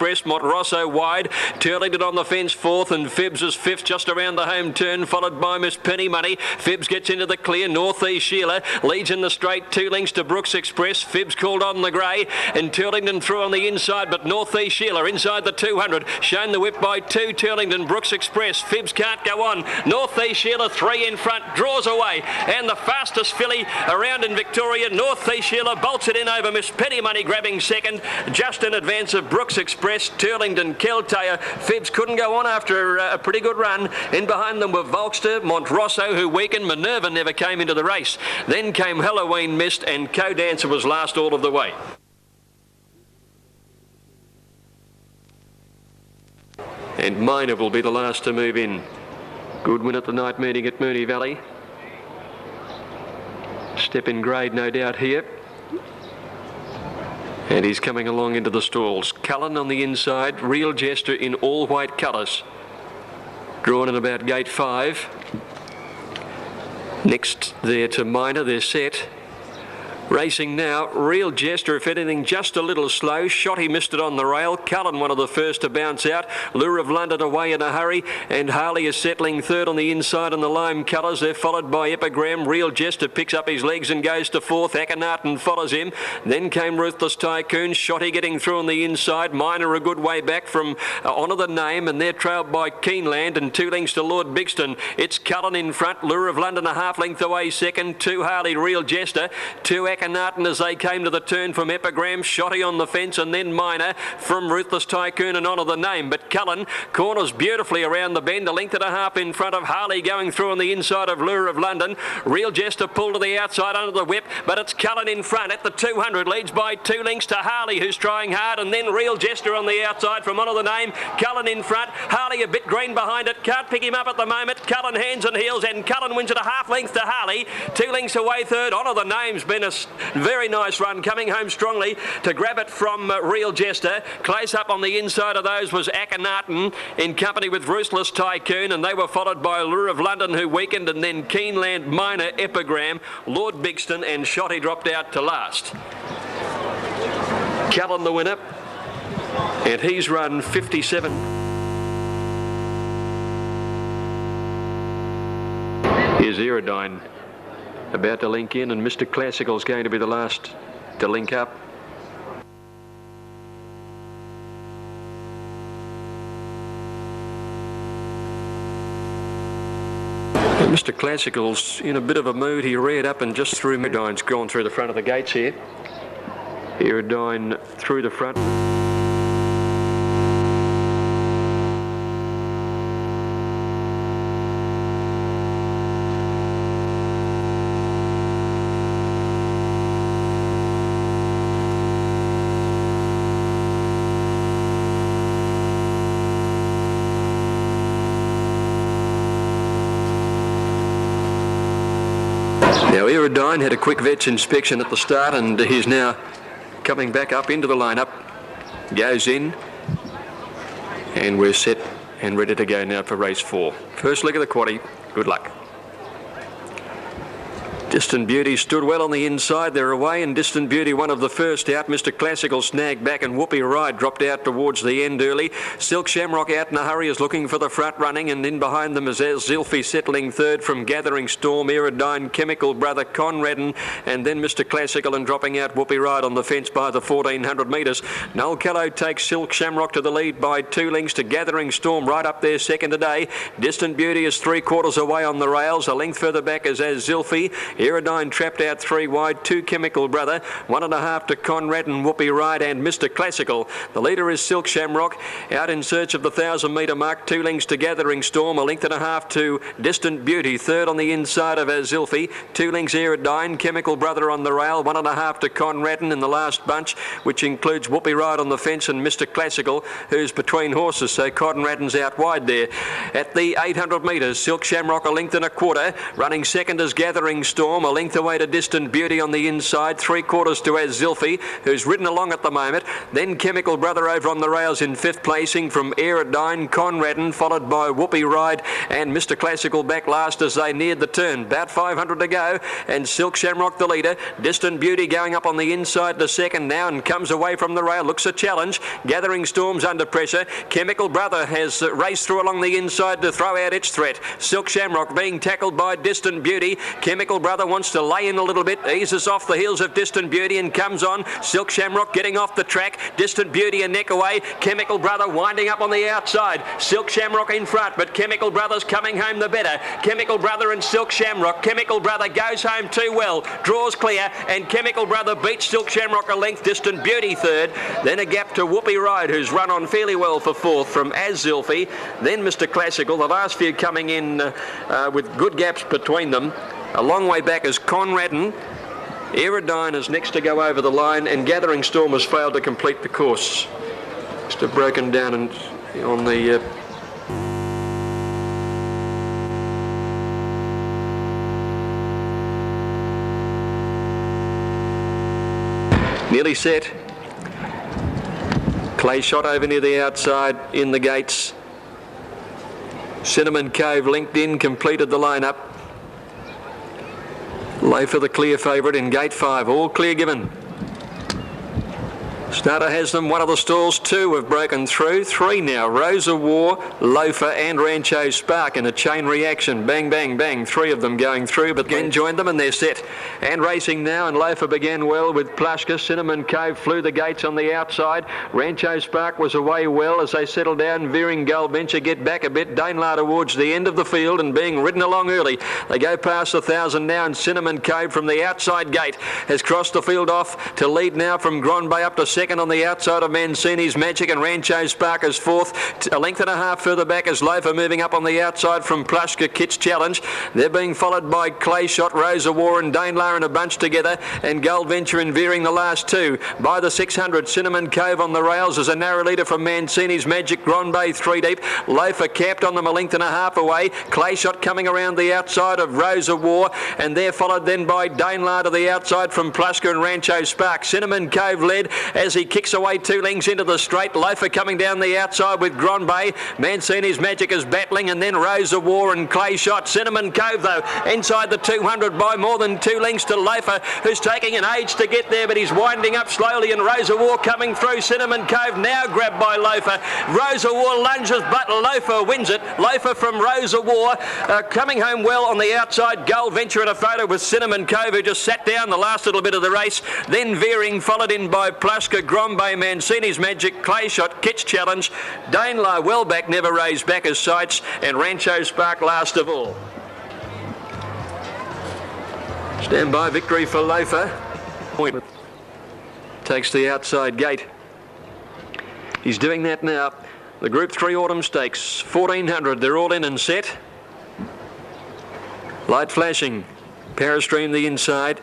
Express. Montrosso wide. Turlington on the fence fourth, and Phibbs is fifth just around the home turn, followed by Miss Penny Money. Phibbs gets into the clear. North East Sheila leads in the straight, 2 lengths to Brooks Express. Phibbs called on the grey, and Turlington through on the inside, but North East Sheila inside the 200, shown the whip by 2. Turlington, Brooks Express. Phibbs can't go on. North East Sheila 3 in front, draws away, and the fastest filly around in Victoria. North East Sheila bolts it in over Miss Penny Money, grabbing second, just in advance of Brooks Express. Turlington, Keltaya. Phibbs couldn't go on after a pretty good run. In behind them were Volkster, Montrosso, who weakened. Minerva never came into the race. Then came Halloween Mist, and Co-Dancer was last all of the way. And Miner will be the last to move in. Good win at the night meeting at Moonee Valley. Step in grade, no doubt, here. And he's coming along into the stalls. Cullen on the inside, Real Jester in all white colours. Drawn in about gate 5. Next there to Miner, they're set. Racing now, Real Jester, if anything, just a little slow. Shotty missed it on the rail. Cullen, one of the first to bounce out. Lure of London away in a hurry, and Harley is settling third on the inside in the lime colours. They're followed by Epigram. Real Jester picks up his legs and goes to fourth. Akhenaten follows him. Then came Ruthless Tycoon. Shotty getting through on the inside. Miner a good way back from Honour the Name, and they're trailed by Keenland, and 2 lengths to Lord Bigston. It's Cullen in front. Lure of London a half length away second. 2 Harley, Real Jester. 2 Akhenaten as they came to the turn from Epigram. Shotty on the fence, and then Miner from Ruthless Tycoon and Honour the Name. But Cullen corners beautifully around the bend, a length and a half in front of Harley, going through on the inside of Lure of London. Real Jester pulled to the outside under the whip, but it's Cullen in front at the 200, leads by 2 lengths to Harley, who's trying hard, and then Real Jester on the outside from Honour the Name. Cullen in front, Harley a bit green behind it, can't pick him up at the moment. Cullen hands and heels, and Cullen wins it a half length to Harley. 2 lengths away third. Honour the Name's been a very nice run, coming home strongly to grab it from Real Jester. Close up on the inside of those was Akhenaten in company with Ruthless Tycoon, and they were followed by Lure of London, who weakened, and then Keenland, Miner, Epigram, Lord Bigston, and Shotty dropped out to last. Cullen the winner, and he's run 57. Here's Aerodyne about to link in, and Mr. Classical is going to be the last to link up. Mr. Classical's in a bit of a mood. He reared up and just threw. Aerodyne's gone through the front of the gates here. Aerodyne through the front. Now Aerodyne had a quick vet's inspection at the start, and he's now coming back up into the lineup. Goes in, and we're set and ready to go now for race 4. First leg of the quaddie. Good luck. Distant Beauty stood well on the inside. They're away, and Distant Beauty, one of the first out. Mr. Classical snagged back, and Whoopie Ride dropped out towards the end early. Silk Shamrock out in a hurry is looking for the front running, and in behind them is Zilphy settling third from Gathering Storm, Aerodyne, Chemical Brother, Conradin, and then Mr. Classical, and dropping out Whoopie Ride on the fence by the 1400 metres. Noel Callow takes Silk Shamrock to the lead by 2 lengths to Gathering Storm, right up there second today. Distant Beauty is 3/4 away on the rails. A length further back is Zilphy. Aerodyne trapped out 3 wide, 2 Chemical Brother, 1.5 to Conrad and Whoopie Ride and Mr. Classical. The leader is Silk Shamrock, out in search of the 1,000-metre mark, 2 lengths to Gathering Storm, 1.5 to Distant Beauty, third on the inside of Zilphy, 2 lengths Aerodyne, Chemical Brother on the rail, 1.5 to Conradin in the last bunch, which includes Whoopie Ride on the fence and Mr. Classical, who's between horses, so Conradin's out wide there. At the 800 metres, Silk Shamrock 1.25 lengths, running second is Gathering Storm. Storm, a length away to Distant Beauty on the inside, 3/4 to Azilfi, who's ridden along at the moment. Then Chemical Brother over on the rails in 5th placing from Aerodine, Conradin, followed by Whoopee Ride and Mr. Classical back last as they neared the turn. About 500 to go, and Silk Shamrock the leader. Distant Beauty going up on the inside to second now and comes away from the rail. Looks a challenge. Gathering Storms under pressure. Chemical Brother has raced through along the inside to throw out its threat. Silk Shamrock being tackled by Distant Beauty. Chemical Brother wants to lay in a little bit, eases off the heels of Distant Beauty and comes on. Silk Shamrock getting off the track. Distant Beauty a neck away. Chemical Brother winding up on the outside. Silk Shamrock in front, but Chemical Brother's coming home the better. Chemical Brother and Silk Shamrock. Chemical Brother goes home too well, draws clear, and Chemical Brother beats Silk Shamrock a length. Distant Beauty third. Then a gap to Whoopee Ride, who's run on fairly well for fourth from Azilfi. Then Mr. Classical, the last few coming in with good gaps between them. A long way back is Conradin. Aerodine is next to go over the line, and Gathering Storm has failed to complete the course. Just have broken down and on the nearly set. Clay shot over near the outside in the gates. Cinnamon Cove linked in, completed the lineup. Loafer the clear favourite in gate 5, all clear given. Starter has them, one of the stalls, 2 have broken through, 3 now. Rosa War, Loafer and Rancho Spark in a chain reaction. Bang, bang, bang, 3 of them going through, but again joined them and they're set. And racing now, and Loafer began well with Plushka. Cinnamon Cove flew the gates on the outside. Rancho Spark was away well as they settled down. Veering Gull Venture get back a bit. Danelar towards the end of the field and being ridden along early. They go past 1,000 now, and Cinnamon Cove from the outside gate has crossed the field off to lead now from Grand Bay up to second on the outside of Mancini's Magic, and Rancho Spark is fourth. A length and a half further back is Loafer moving up on the outside from Plushka Kit's Challenge. They're being followed by Clay Shot, Rosa War and Danelar in a bunch together, and Gold Venture and Veering the last 2. By the 600, Cinnamon Cove on the rails as a narrow leader from Mancini's Magic. Grand Bay 3 deep. Loafer capped on them a length and a half away. Clay Shot coming around the outside of Rosa War, and they're followed then by Danelar to the outside from Plushka and Rancho Spark. Cinnamon Cove led as he kicks away 2 lengths into the straight. Loafer coming down the outside with Grand Bay. Mancini's Magic is battling, and then Rosa War and Clay Shot. Cinnamon Cove though inside the 200 by more than 2 lengths to Loafer, who's taking an age to get there, but he's winding up slowly, and Rosa War coming through. Cinnamon Cove now grabbed by Loafer. Rosa War lunges, but Loafer wins it. Loafer from Rosa War coming home well on the outside. Gold Venture in a photo with Cinnamon Cove, who just sat down the last little bit of the race. Then Veering followed in by Plushka, Grand Bay, Mancini's Magic, Clay Shot, Kit's Challenge. Danelar well back, never raised back as sights, and Rancho Spark last of all. Stand by victory for Loafer. Point takes the outside gate. He's doing that now. The Group 3 Autumn Stakes, 1400, they're all in and set. Light flashing, Paris Dream the inside.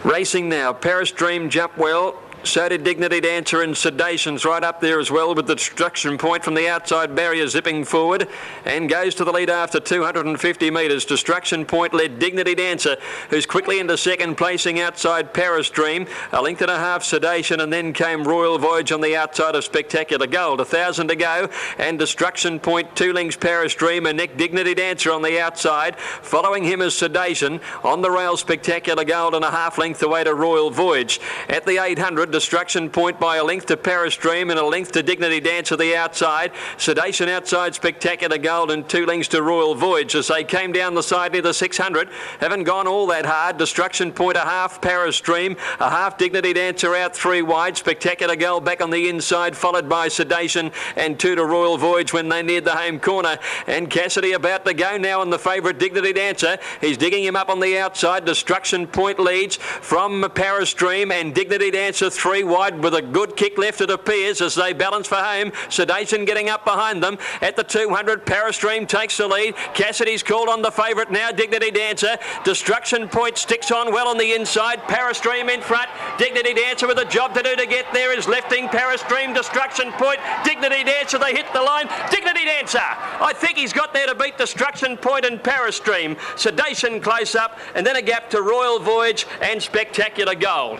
Racing now, Paris Dream jump well. So did Dignity Dancer and Sedation's right up there as well, with the Destruction Point from the outside barrier zipping forward, and goes to the lead after 250 metres. Destruction Point led Dignity Dancer, who's quickly into second, placing outside Paris Dream. A length and a half Sedation, and then came Royal Voyage on the outside of Spectacular Gold. 1,000 to go, and Destruction Point 2 lengths Paris Dream, and neck Dignity Dancer on the outside. Following him is Sedation. On the rail, Spectacular Gold, and a half length away to Royal Voyage. At the 800, Destruction Point by a length to Paris Dream and a length to Dignity Dancer the outside. Sedation outside Spectacular Gold, and 2 lengths to Royal Voyage as they came down the side near the 600. Haven't gone all that hard. Destruction Point a half, Paris Dream a half, Dignity Dancer out 3 wide. Spectacular Gold back on the inside, followed by Sedation and 2 to Royal Voyage when they neared the home corner. And Cassidy about to go now on the favourite Dignity Dancer. He's digging him up on the outside. Destruction Point leads from Paris Dream, and Dignity Dancer 3 wide with a good kick left, it appears, as they balance for home. Sedation getting up behind them. At the 200, Parastream takes the lead. Cassidy's called on the favourite now, Dignity Dancer. Destruction Point sticks on well on the inside. Parastream in front. Dignity Dancer with a job to do to get there is lifting Parastream. Destruction Point. Dignity Dancer, they hit the line. Dignity Dancer, I think he's got there to beat Destruction Point and Parastream. Sedation close up, and then a gap to Royal Voyage and Spectacular Gold.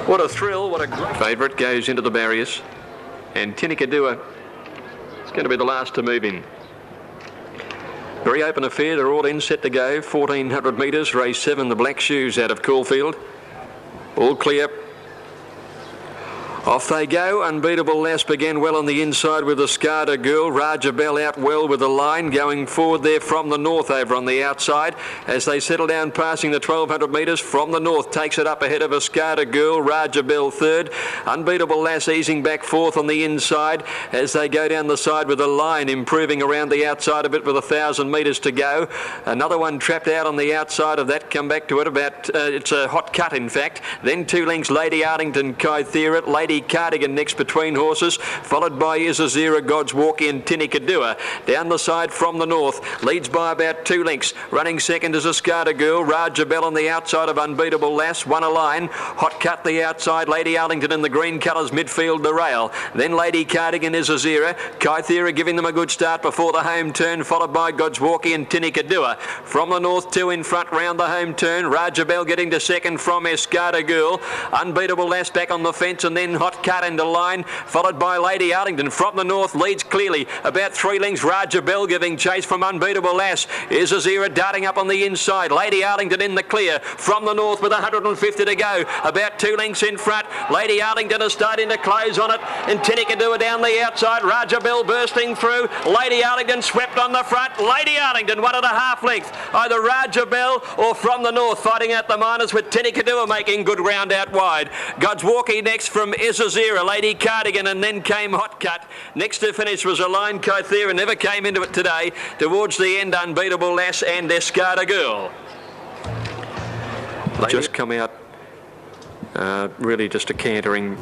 What a thrill, what a favourite goes into the barriers, and Tinicadua is going to be the last to move in. Very open affair, they're all in, set to go. 1400 metres, race 7, the Black Shoes out of Caulfield. All clear. Off they go. Unbeatable Lass began well on the inside with the Scarda Girl. Raja Bell out well with the line. Going forward there from the north over on the outside. As they settle down passing the 1200 metres from the north. Takes it up ahead of a Scarda Girl. Raja Bell third. Unbeatable Lass easing back fourth on the inside. As they go down the side with the line improving around the outside a bit with 1,000 metres to go. Another one trapped out on the outside of that. Come back to it about, it's a hot cut in fact. Then 2 lengths Lady Arlington, Kythera. Lady Cardigan next between horses, followed by Isazira, God's Walk in Tinicadua. Down the side from the north, leads by about 2 lengths. Running second is a Scarda Girl. Raja Bell on the outside of Unbeatable Lass, won a line. Hot cut the outside, Lady Arlington in the green colours, midfield the rail. Then Lady Cardigan, Isazira. Kythera giving them a good start before the home turn, followed by God's Walk in Tinicadua. From the north, 2 in front round the home turn. Raja Bell getting to second from Escarda Girl. Unbeatable Lass back on the fence, and then Hot cut into line, followed by Lady Arlington. From the north, leads clearly. About 3 lengths, Raja Bell giving chase from Unbeatable Lass. Isazira darting up on the inside. Lady Arlington in the clear. From the north with 150 to go. About 2 lengths in front. Lady Arlington is starting to close on it. And Tinicadua down the outside. Raja Bell bursting through. Lady Arlington swept on the front. Lady Arlington 1.5 length. Either Raja Bell or From the north fighting out the minors, with Tinicadua making good ground out wide. God's Walkie next from Isazira, Lady Cardigan, and then came Hot Cut. Next to finish was a line Kythera, never came into it today. Towards the end, Unbeatable Lass and Escarda Girl. Just come out, really just a cantering.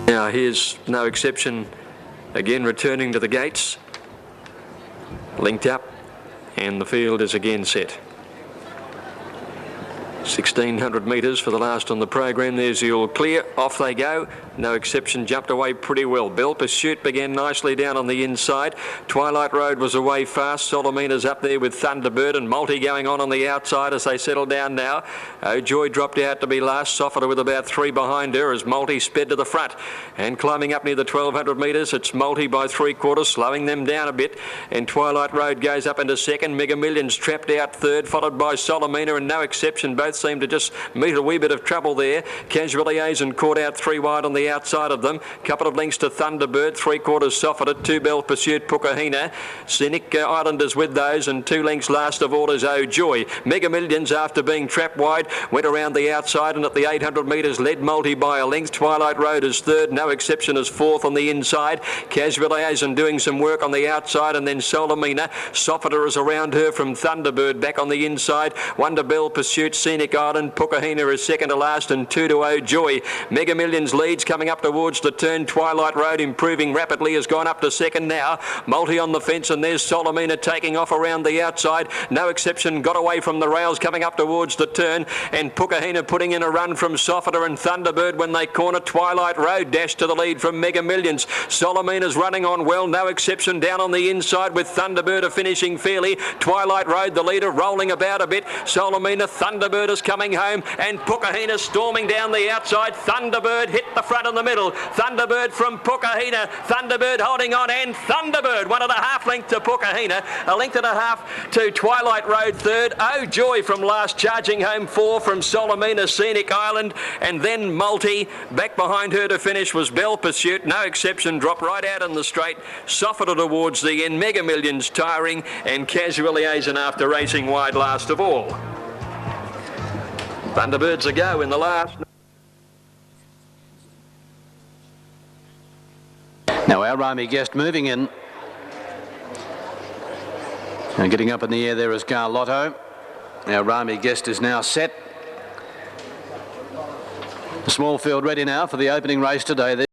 Now here's No Exception, again returning to the gates. Linked up, and the field is again set. 1600 metres for the last on the program. There's the all clear. Off they go. No Exception jumped away pretty well. Bell Pursuit began nicely down on the inside. Twilight Road was away fast. Solomina's up there with Thunderbird, and Multi going on the outside as they settle down now. Oh Joy dropped out to be last. Softer with about 3 behind her as Multi sped to the front. And climbing up near the 1200 metres, it's Multi by 3/4, slowing them down a bit. And Twilight Road goes up into second. Mega Millions trapped out third, followed by Solomina and No Exception. Both seem to just meet a wee bit of trouble there. Casual Liaison caught out 3 wide on the outside of them. Couple of lengths to Thunderbird, 3/4 softened at 2 Bell Pursuit, Pukahina. Scenic Islanders with those, and 2 lengths last of all is Oh Joy. Mega Millions, after being trapped wide, went around the outside, and at the 800 metres led Multi by a length. Twilight Road is third, No Exception is fourth on the inside. Casual Liaison doing some work on the outside, and then Solomina. Softer is around her from Thunderbird back on the inside. Wonder Bell Pursuit, Scenic Island, Pukahina is second to last, and 2 to Oh Joy. Mega Millions leads coming up towards the turn. Twilight Road improving rapidly, has gone up to second now. Multi on the fence, and there's Solomina taking off around the outside. No Exception got away from the rails coming up towards the turn, and Pukahina putting in a run from Softer and Thunderbird when they corner. Twilight Road dashed to the lead from Mega Millions. Solomina's running on well. No Exception down on the inside with Thunderbird finishing fairly. Twilight Road the leader, rolling about a bit. Solomina, Thunderbird is coming home, and Pukahina storming down the outside. Thunderbird hit the front in the middle. Thunderbird from Pukahina. Thunderbird holding on, and Thunderbird 1.5 length to Pukahina. 1.5 length to Twilight Road third. Oh Joy from last, charging home 4 from Solomina, Scenic Island, and then Multi. Back behind her to finish was Bell Pursuit. No Exception dropped right out in the straight. Softer towards the end. Mega Millions tiring, and Casual Liaison after racing wide last of all. Thunderbirds a go in the last. Now our Rami guest moving in. And getting up in the air there is Carlotto. Our Rami guest is now set. The small field ready now for the opening race today.